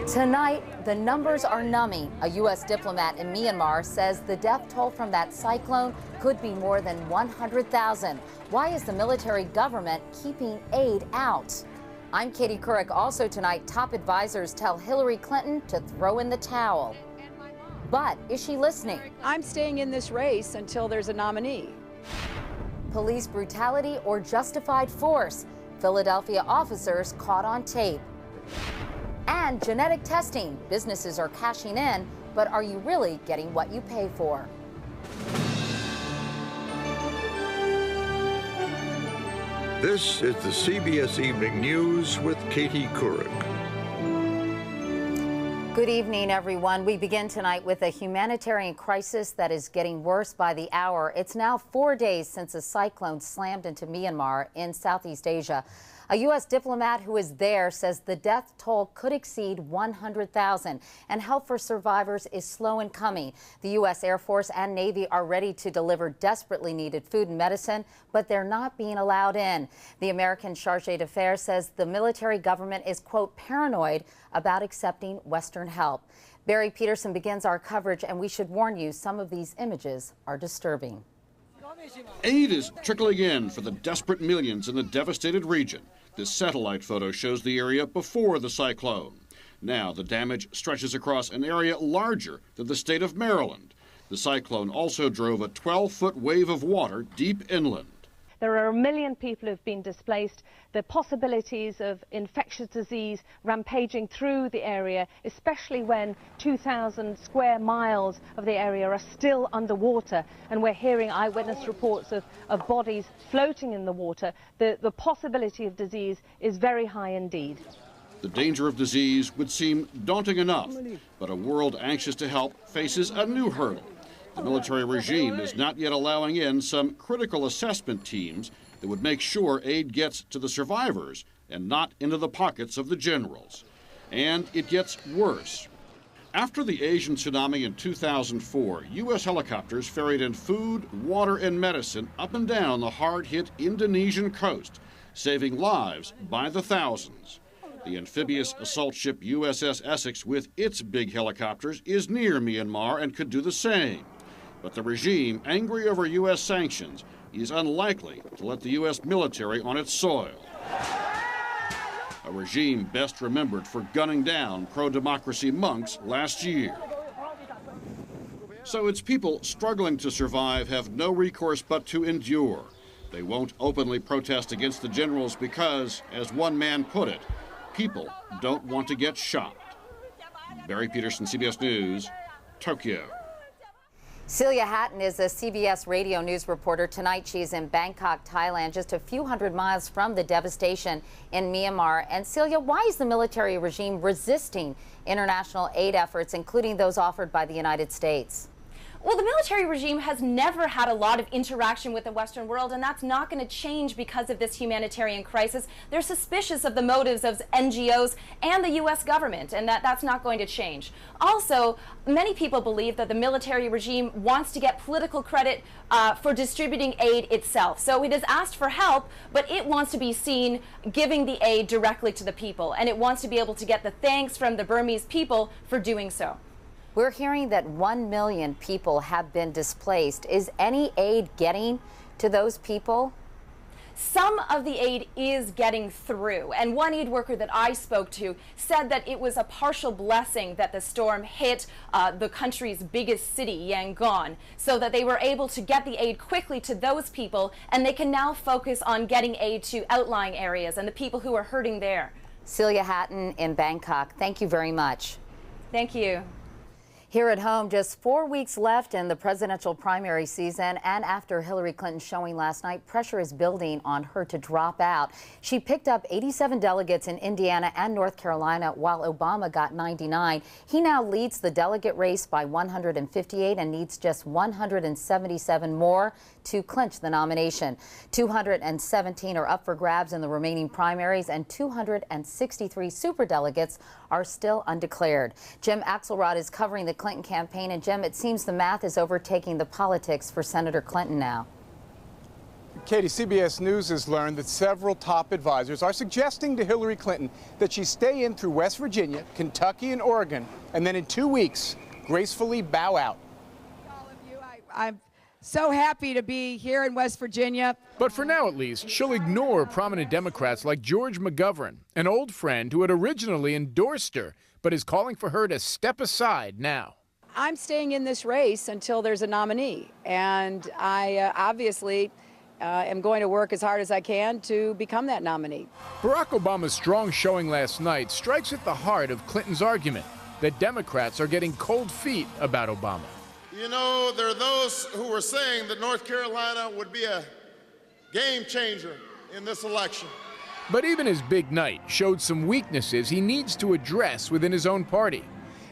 Tonight, the numbers are numbing. A U.S. diplomat in Myanmar says the death toll from that cyclone could be more than 100,000. Why is the military government keeping aid out? I'm Katie Couric. Also tonight, top advisors tell Hillary Clinton to throw in the towel. But is she listening? I'm staying in this race until there's a nominee. Police brutality or justified force? Philadelphia officers caught on tape. And genetic testing. Businesses are cashing in, but are you really getting what you pay for? This is the CBS Evening News with Katie Couric. Good evening, everyone. We begin tonight with a humanitarian crisis that is getting worse by the hour. It's now 4 days since a cyclone slammed into Myanmar in Southeast Asia. A U.S. diplomat who is there says the death toll could exceed 100,000, and help for survivors is slow in coming. The U.S. Air Force and Navy are ready to deliver desperately needed food and medicine, but they're not being allowed in. The American chargé d'affaires says the military government is, quote, paranoid about accepting Western help. Barry Peterson begins our coverage, and we should warn you, some of these images are disturbing. Aid is trickling in for the desperate millions in the devastated region. This satellite photo shows the area before the cyclone. Now the damage stretches across an area larger than the state of Maryland. The cyclone also drove a 12-foot wave of water deep inland. There are 1 million people who've been displaced. The possibilities of infectious disease rampaging through the area, especially when 2,000 square miles of the area are still underwater, and we're hearing eyewitness reports of bodies floating in the water. The possibility of disease is very high indeed. The danger of disease would seem daunting enough, but a world anxious to help faces a new hurdle. The military regime is not yet allowing in some critical assessment teams that would make sure aid gets to the survivors and not into the pockets of the generals. And it gets worse. After the Asian tsunami in 2004, U.S. helicopters ferried in food, water, and medicine up and down the hard-hit Indonesian coast, saving lives by the thousands. The amphibious assault ship USS Essex with its big helicopters is near Myanmar and could do the same. But the regime, angry over U.S. sanctions, is unlikely to let the U.S. military on its soil. A regime best remembered for gunning down pro-democracy monks last year. So its people struggling to survive have no recourse but to endure. They won't openly protest against the generals because, as one man put it, people don't want to get shot. Barry Peterson, CBS News, Tokyo. Celia Hatton is a CBS radio news reporter. Tonight she's in Bangkok, Thailand, just a few hundred miles from the devastation in Myanmar. And Celia, why is the military regime resisting international aid efforts, including those offered by the United States? Well, the military regime has never had a lot of interaction with the Western world, and that's not going to change because of this humanitarian crisis. They're suspicious of the motives of NGOs and the U.S. government, and that's not going to change. Also, many people believe that the military regime wants to get political credit for distributing aid itself. So it has asked for help, but it wants to be seen giving the aid directly to the people, and it wants to be able to get the thanks from the Burmese people for doing so. We're hearing that 1 million people have been displaced. Is any aid getting to those people? Some of the aid is getting through, and one aid worker that I spoke to said that it was a partial blessing that the storm hit the country's biggest city, Yangon, so that they were able to get the aid quickly to those people, and they can now focus on getting aid to outlying areas and the people who are hurting there. Celia Hatton in Bangkok, thank you very much. Thank you. Here at home, just 4 weeks left in the presidential primary season, and after Hillary Clinton's showing last night, pressure is building on her to drop out. She picked up 87 delegates in Indiana and North Carolina, while Obama got 99. He now leads the delegate race by 158 and needs just 177 more to clinch the nomination. 217 are up for grabs in the remaining primaries, and 263 superdelegates are still undeclared. Jim Axelrod is covering the Clinton campaign, and Jim, it seems the math is overtaking the politics for Senator Clinton now. Katie, CBS News has learned that several top advisors are suggesting to Hillary Clinton that she stay in through West Virginia, Kentucky, and Oregon, and then in 2 weeks, gracefully bow out. All of you, I'm so happy to be here in West Virginia. But for now, at least, she'll ignore prominent Democrats like George McGovern, an old friend who had originally endorsed her, but is calling for her to step aside now. I'm staying in this race until there's a nominee, and I obviously am going to work as hard as I can to become that nominee. Barack Obama's strong showing last night strikes at the heart of Clinton's argument that Democrats are getting cold feet about Obama. You know, there are those who were saying that North Carolina would be a game changer in this election. But even his big night showed some weaknesses he needs to address within his own party.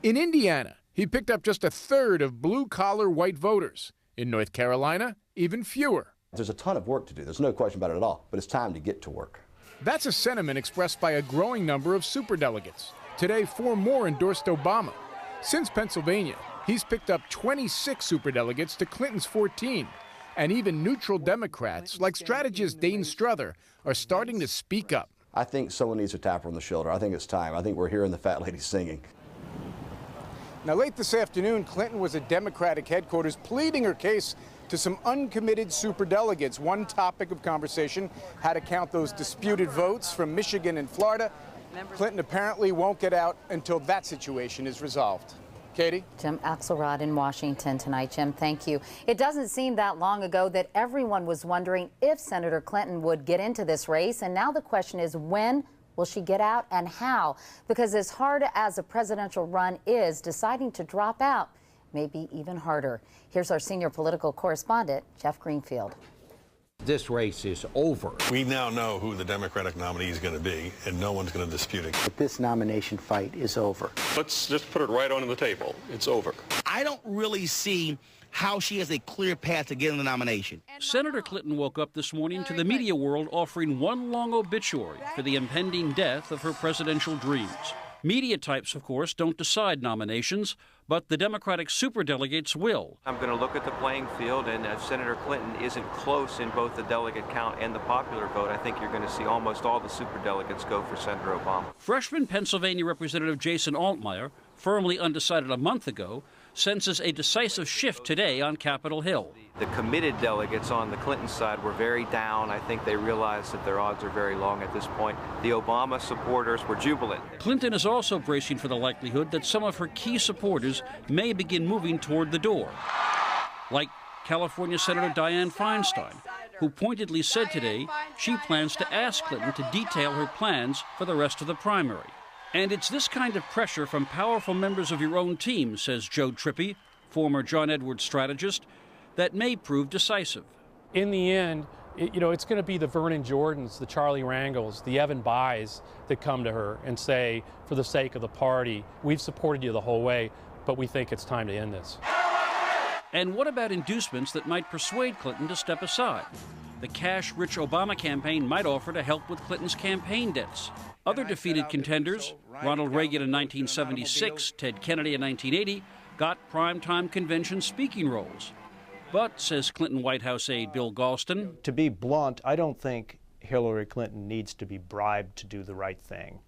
In Indiana, he picked up just a third of blue-collar white voters. In North Carolina, even fewer. There's a ton of work to do. There's no question about it at all. But it's time to get to work. That's a sentiment expressed by a growing number of superdelegates. Today, 4 more endorsed Obama. Since Pennsylvania, he's picked up 26 superdelegates to Clinton's 14. And even neutral Democrats, like strategist Dane Struther, are starting to speak up. I think someone needs to tap her on the shoulder. I think it's time. I think we're hearing the fat lady singing. Now, late this afternoon, Clinton was at Democratic headquarters pleading her case to some uncommitted superdelegates. One topic of conversation, how to count those disputed votes from Michigan and Florida. Clinton apparently won't get out until that situation is resolved. Katie? Jim Axelrod in Washington tonight. Jim, thank you. It doesn't seem that long ago that everyone was wondering if Senator Clinton would get into this race. And now the question is, when will she get out and how? Because as hard as a presidential run is, deciding to drop out may be even harder. Here's our senior political correspondent, Jeff Greenfield. This race is over. We now know who the Democratic nominee is going to be, and no one's going to dispute it. But this nomination fight is over. Let's just put it right on the table. It's over. I don't really see how she has a clear path to getting the nomination. Senator Clinton woke up this morning to the media world offering one long obituary for the impending death of her presidential dreams. Media types, of course, don't decide nominations, but the Democratic superdelegates will. I'm going to look at the playing field, and if Senator Clinton isn't close in both the delegate count and the popular vote, I think you're going to see almost all the superdelegates go for Senator Obama. Freshman Pennsylvania Representative Jason Altmaier, firmly undecided a month ago, senses a decisive shift today on Capitol Hill. The committed delegates on the Clinton side were very down. I think they realized that their odds are very long at this point. The Obama supporters were jubilant. Clinton is also bracing for the likelihood that some of her key supporters may begin moving toward the door, like California Senator Dianne Feinstein, who pointedly said today she plans to ask Clinton to detail her plans for the rest of the primary. And it's this kind of pressure from powerful members of your own team, says Joe Trippi, former John Edwards strategist, that may prove decisive. In the end, it's going to be the Vernon Jordans, the Charlie Rangels, the Evan Bayes that come to her and say, for the sake of the party, we've supported you the whole way, but we think it's time to end this. And what about inducements that might persuade Clinton to step aside? The cash-rich Obama campaign might offer to help with Clinton's campaign debts. Other defeated contenders, Ronald Reagan in 1976, Ted Kennedy in 1980, got primetime convention speaking roles. But, says Clinton White House aide Bill Galston, to be blunt, I don't think Hillary Clinton needs to be bribed to do the right thing.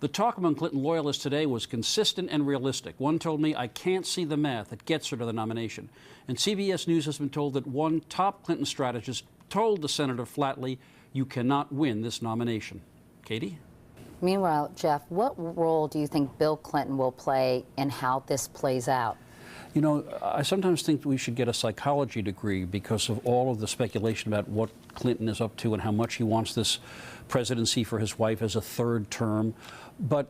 The talk among Clinton loyalists today was consistent and realistic. One told me, I can't see the math that gets her to the nomination. And CBS News has been told that one top Clinton strategist told the senator flatly, you cannot win this nomination. Katie? Meanwhile, Jeff, what role do you think Bill Clinton will play in how this plays out? You know, I sometimes think we should get a psychology degree because of all of the speculation about what Clinton is up to and how much he wants this presidency for his wife as a third term. But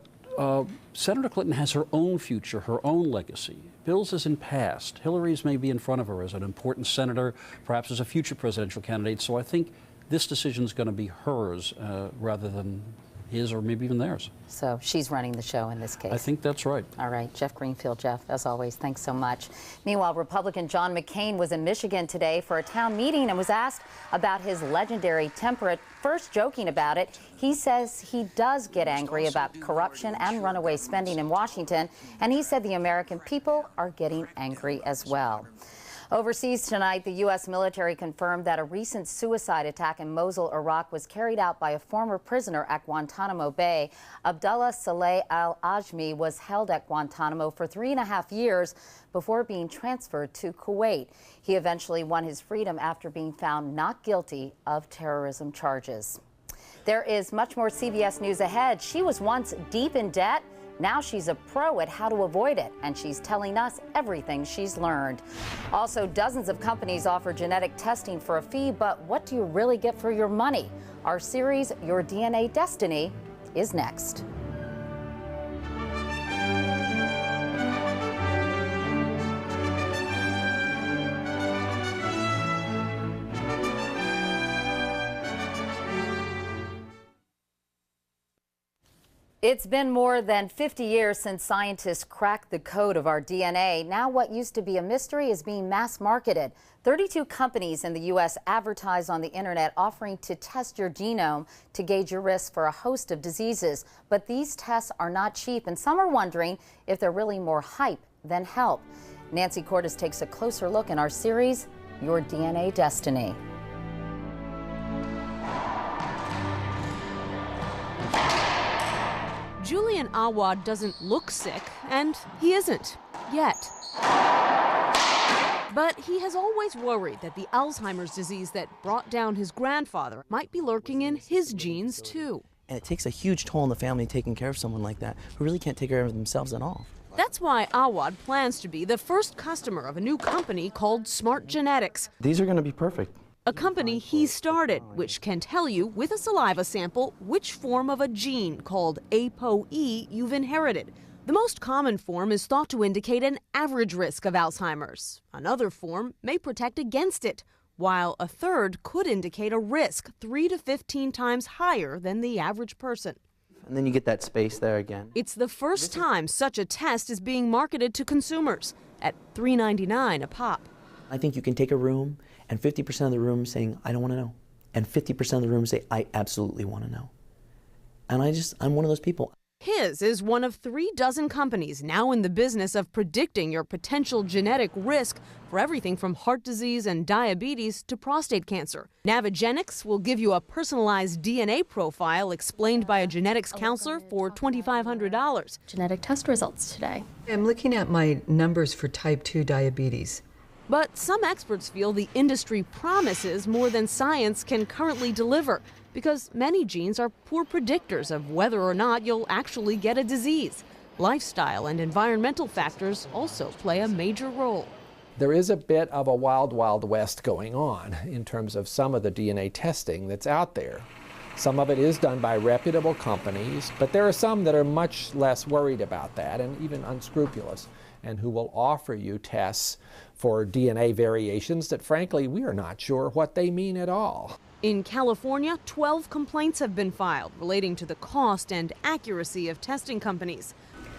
Senator Clinton has her own future, her own legacy. Bill's is in past. Hillary's may be in front of her as an important senator, perhaps as a future presidential candidate. So I think this decision is going to be hers rather than his or maybe even theirs. So she's running the show in this case. I think that's right. All right, Jeff Greenfield. Jeff, as always, thanks so much. Meanwhile, Republican John McCain was in Michigan today for a town meeting and was asked about his legendary temper. At first joking about it, he says he does get angry about corruption and runaway spending in Washington, and he said the American people are getting angry as well. Overseas tonight, the U.S. military confirmed that a recent suicide attack in Mosul, Iraq, was carried out by a former prisoner at Guantanamo Bay. Abdullah Saleh al-Ajmi was held at Guantanamo for 3.5 years before being transferred to Kuwait. He eventually won his freedom after being found not guilty of terrorism charges. There is much more CBS News ahead. She was once deep in debt. Now she's a pro at how to avoid it, and she's telling us everything she's learned. Also, dozens of companies offer genetic testing for a fee, but what do you really get for your money? Our series, Your DNA Destiny, is next. It's been more than 50 years since scientists cracked the code of our DNA. Now what used to be a mystery is being mass marketed. 32 companies in the U.S. advertise on the internet offering to test your genome to gauge your risk for a host of diseases. But these tests are not cheap, and some are wondering if they're really more hype than help. Nancy Cordes takes a closer look in our series, Your DNA Destiny. Julian Awad doesn't look sick, and he isn't, yet. But he has always worried that the Alzheimer's disease that brought down his grandfather might be lurking in his genes, too. And it takes a huge toll on the family taking care of someone like that who really can't take care of themselves at all. That's why Awad plans to be the first customer of a new company called Smart Genetics. These are going to be perfect. A company he started, which can tell you with a saliva sample which form of a gene called ApoE you've inherited. The most common form is thought to indicate an average risk of Alzheimer's. Another form may protect against it, while a third could indicate a risk 3 to 15 times higher than the average person. And then you get that space there again. It's the first time such a test is being marketed to consumers at $3.99 a pop. I think you can take a room and 50% of the room saying, I don't want to know. And 50% of the room say, I absolutely want to know. And I'm one of those people. His is one of 36 companies now in the business of predicting your potential genetic risk for everything from heart disease and diabetes to prostate cancer. Navigenics will give you a personalized DNA profile explained by a genetics counselor for $2,500. Genetic test results today. I'm looking at my numbers for type 2 diabetes. But some experts feel the industry promises more than science can currently deliver, because many genes are poor predictors of whether or not you'll actually get a disease. Lifestyle and environmental factors also play a major role. There is a bit of a wild, wild west going on in terms of some of the DNA testing that's out there. Some of it is done by reputable companies, but there are some that are much less worried about that and even unscrupulous, and who will offer you tests for DNA variations that, frankly, we are not sure what they mean at all. In California, 12 complaints have been filed relating to the cost and accuracy of testing companies.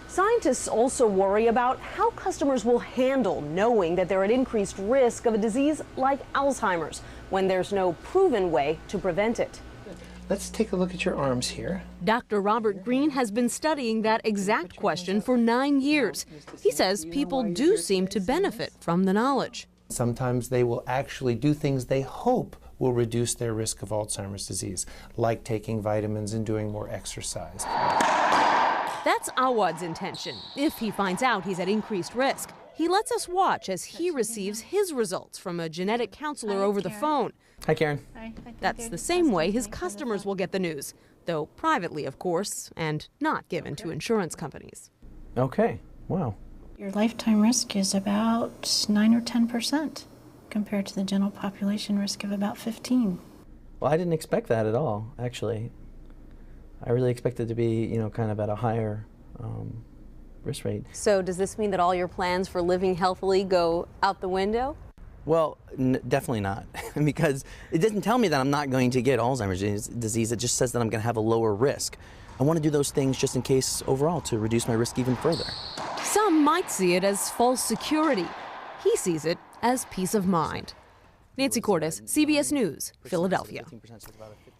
Scientists also worry about how customers will handle knowing that they're at increased risk of a disease like Alzheimer's when there's no proven way to prevent it. Let's take a look at your arms here. Dr. Robert Green has been studying that exact question for 9 years. He says people do seem to benefit from the knowledge. Sometimes they will actually do things they hope will reduce their risk of Alzheimer's disease, like taking vitamins and doing more exercise. That's Awad's intention, if he finds out he's at increased risk. He lets us watch as he receives his results from a genetic counselor over the phone. Hi, Karen. That's the same way his customers will get the news, though privately, of course, and not given to insurance companies. Okay, wow. Your lifetime risk is about 9 or 10% compared to the general population risk of about 15. Well, I didn't expect that at all, actually. I really expected to be, kind of at a higher risk rate. So does this mean that all your plans for living healthily go out the window? Well, definitely not, because it doesn't tell me that I'm not going to get Alzheimer's disease. It just says that I'm going to have a lower risk. I want to do those things just in case overall to reduce my risk even further. Some might see it as false security. He sees it as peace of mind. Nancy Cordes, CBS News, Philadelphia.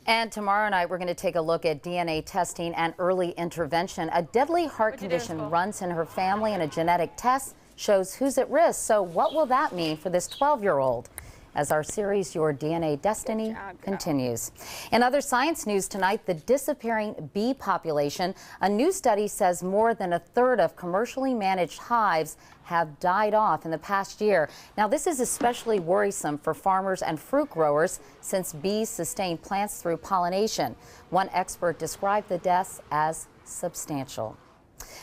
And tomorrow night, we're going to take a look at DNA testing and early intervention. A deadly heart condition runs in her family, and a genetic test shows who's at risk. So what will that mean for this 12-year-old? As our series, Your DNA Destiny, continues. In other science news tonight, the disappearing bee population. A new study says more than a third of commercially managed hives have died off in the past year. Now, this is especially worrisome for farmers and fruit growers since bees sustain plants through pollination. One expert described the deaths as substantial.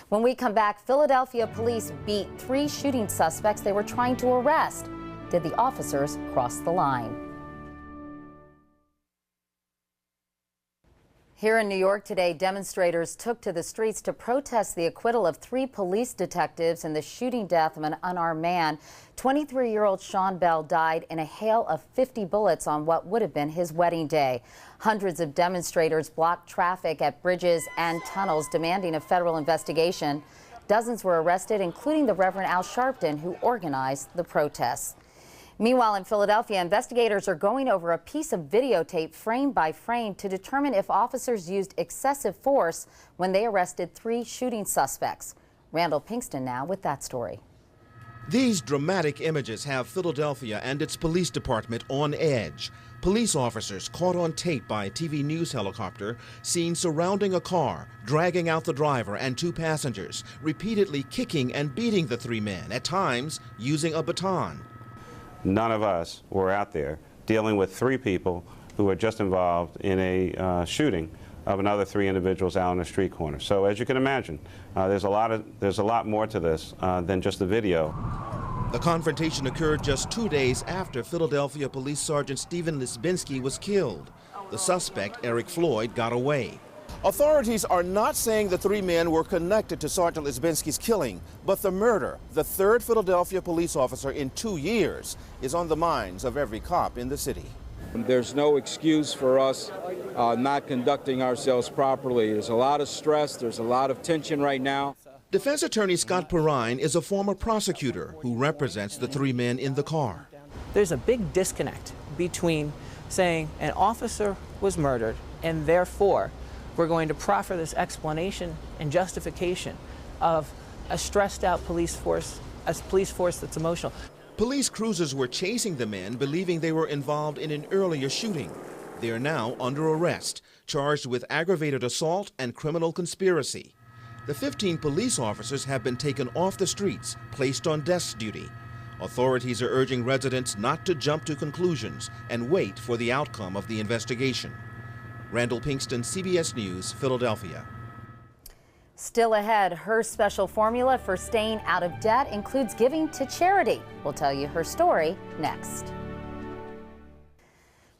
When we come back, Philadelphia police beat 3 shooting suspects they were trying to arrest. Did the officers cross the line? Here in New York today, demonstrators took to the streets to protest the acquittal of 3 police detectives in the shooting death of an unarmed man. 23-year-old Sean Bell died in a hail of 50 bullets on what would have been his wedding day. Hundreds of demonstrators blocked traffic at bridges and tunnels, demanding a federal investigation. Dozens were arrested, including the Reverend Al Sharpton, who organized the protests. Meanwhile, in Philadelphia, investigators are going over a piece of videotape frame by frame to determine if officers used excessive force when they arrested 3 shooting suspects. Randall Pinkston now with that story. These dramatic images have Philadelphia and its police department on edge. Police officers caught on tape by a TV news helicopter seen surrounding a car, dragging out the driver and 2 passengers, repeatedly kicking and beating the 3 men, at times using a baton. None of us were out there dealing with 3 people who were just involved in a shooting of another 3 individuals out on the street corner. So as you can imagine, there's a lot more to this than just the video. The confrontation occurred just 2 days after Philadelphia Police Sergeant Stephen Lisbinski was killed. The suspect, Eric Floyd, got away. Authorities are not saying the 3 men were connected to Sergeant Lisbinski's killing, but the murder, the 3rd Philadelphia police officer in 2 years, is on the minds of every cop in the city. There's no excuse for us not conducting ourselves properly. There's a lot of stress, there's a lot of tension right now. Defense attorney Scott Perrine is a former prosecutor who represents the 3 men in the car. There's a big disconnect between saying an officer was murdered and therefore we're going to proffer this explanation and justification of a stressed out police force, a police force that's emotional. Police cruisers were chasing the men, believing they were involved in an earlier shooting. They are now under arrest, charged with aggravated assault and criminal conspiracy. The 15 police officers have been taken off the streets, placed on desk duty. Authorities are urging residents not to jump to conclusions and wait for the outcome of the investigation. Randall Pinkston, CBS News, Philadelphia. Still ahead, her special formula for staying out of debt includes giving to charity. We'll tell you her story next.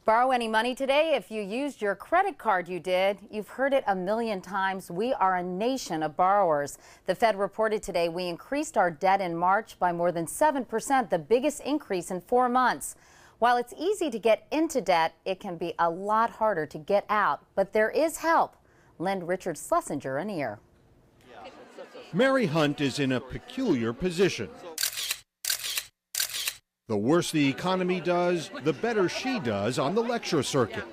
Borrow any money today? If you used your credit card, you did. You've heard it a million times. We are a nation of borrowers. The Fed reported today we increased our debt in March by more than 7%, the biggest increase in 4 months. While it's easy to get into debt, it can be a lot harder to get out. But there is help. Lend Richard Schlesinger an ear. Mary Hunt is in a peculiar position. The worse the economy does, the better she does on the lecture circuit.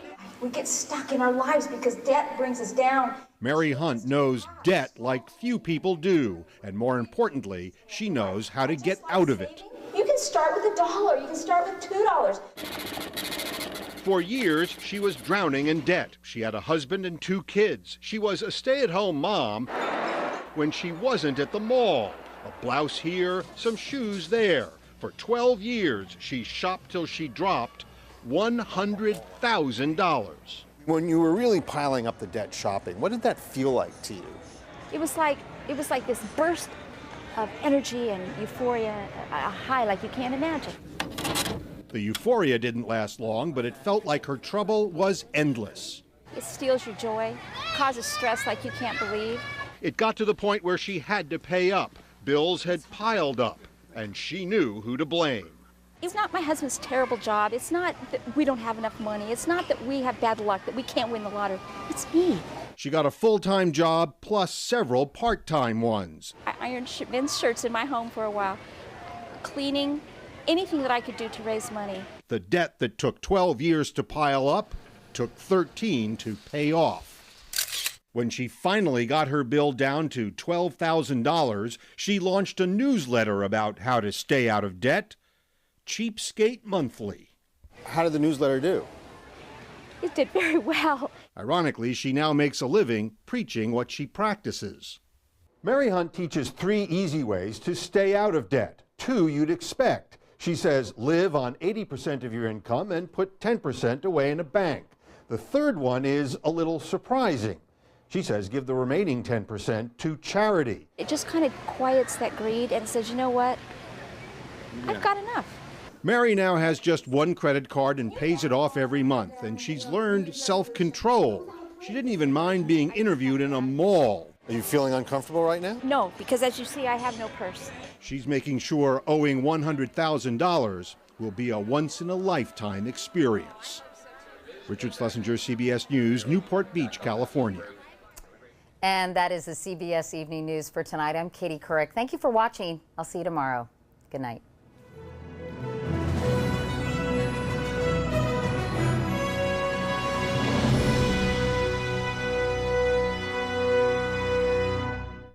We get stuck in our lives because debt brings us down. Mary Hunt knows debt like few people do, and more importantly, she knows how to get out of it. You can start with $1, you can start with $2. For years, she was drowning in debt. She had a husband and 2 kids. She was a stay-at-home mom when she wasn't at the mall. A blouse here, some shoes there. For 12 years, she shopped till she dropped $100,000. When you were really piling up the debt shopping, what did that feel like to you? It was like this burst of energy and euphoria, a high like you can't imagine. The euphoria didn't last long, but it felt like her trouble was endless. It steals your joy, causes stress like you can't believe. It got to the point where she had to pay up. Bills had piled up, and she knew who to blame. It's not my husband's terrible job. It's not that we don't have enough money. It's not that we have bad luck, that we can't win the lottery. It's me. She got a full-time job plus several part-time ones. I ironed men's shirts in my home for a while, cleaning, anything that I could do to raise money. The debt that took 12 years to pile up took 13 to pay off. When she finally got her bill down to $12,000, she launched a newsletter about how to stay out of debt, Cheapskate Monthly. How did the newsletter do? It did very well. Ironically, she now makes a living preaching what she practices. Mary Hunt teaches 3 easy ways to stay out of debt. 2 you'd expect. She says live on 80% of your income and put 10% away in a bank. The third one is a little surprising. She says give the remaining 10% to charity. It just kind of quiets that greed and says, you know what? I've got enough. Mary now has just 1 credit card and pays it off every month, and she's learned self-control. She didn't even mind being interviewed in a mall. Are you feeling uncomfortable right now? No, because as you see, I have no purse. She's making sure owing $100,000 will be a once-in-a-lifetime experience. Richard Schlesinger, CBS News, Newport Beach, California. And that is the CBS Evening News for tonight. I'm Katie Couric. Thank you for watching. I'll see you tomorrow. Good night.